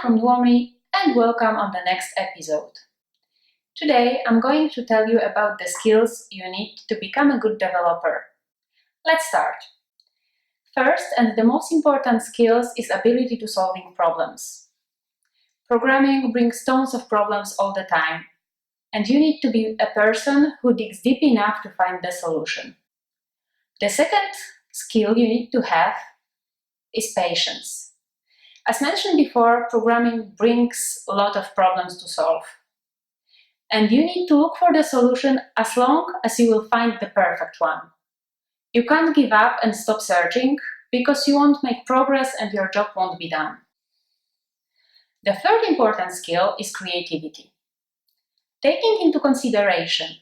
from Duomly and welcome on the next episode. Today I'm going to tell you about the skills you need to become a good developer. Let's start. First and the most important skills is ability to solving problems. Programming brings tons of problems all the time, and you need to be a person who digs deep enough to find the solution. The second skill you need to have is patience. As mentioned before, programming brings a lot of problems to solve. And you need to look for the solution as long as you will find the perfect one. You can't give up and stop searching because you won't make progress and your job won't be done. The third important skill is creativity. Taking into consideration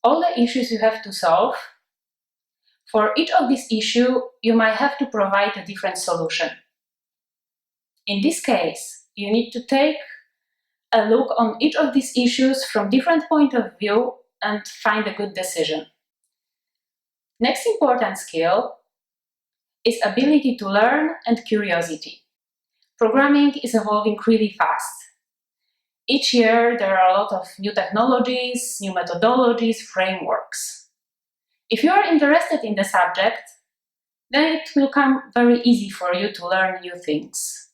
all the issues you have to solve, for each of these issues you might have to provide a different solution. In this case, you need to take a look on each of these issues from different point of view and find a good decision. Next important skill is ability to learn and curiosity. Programming is evolving really fast. Each year there are a lot of new technologies, new methodologies, frameworks. If you are interested in the subject, then it will come very easy for you to learn new things.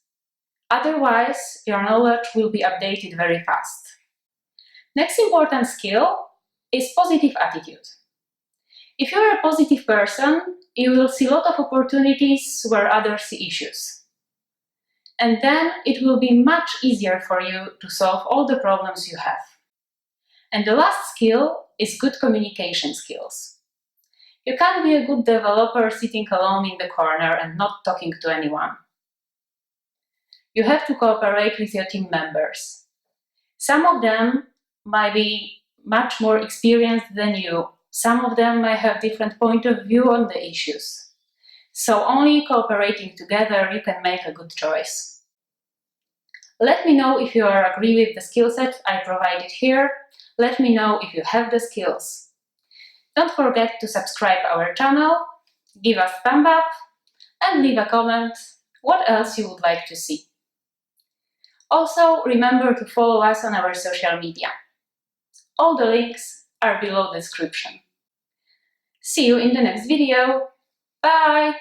Otherwise, your knowledge will be updated very fast. Next important skill is positive attitude. If you are a positive person, you will see a lot of opportunities where others see issues. And then it will be much easier for you to solve all the problems you have. And the last skill is good communication skills. You can't be a good developer sitting alone in the corner and not talking to anyone. You have to cooperate with your team members. Some of them might be much more experienced than you. Some of them might have different point of view on the issues. So only cooperating together you can make a good choice. Let me know if you agree with the skill set I provided here. Let me know if you have the skills. Don't forget to subscribe our channel, give us a thumb up, and leave a comment what else you would like to see. Also, remember to follow us on our social media. All the links are below the description. See you in the next video. Bye!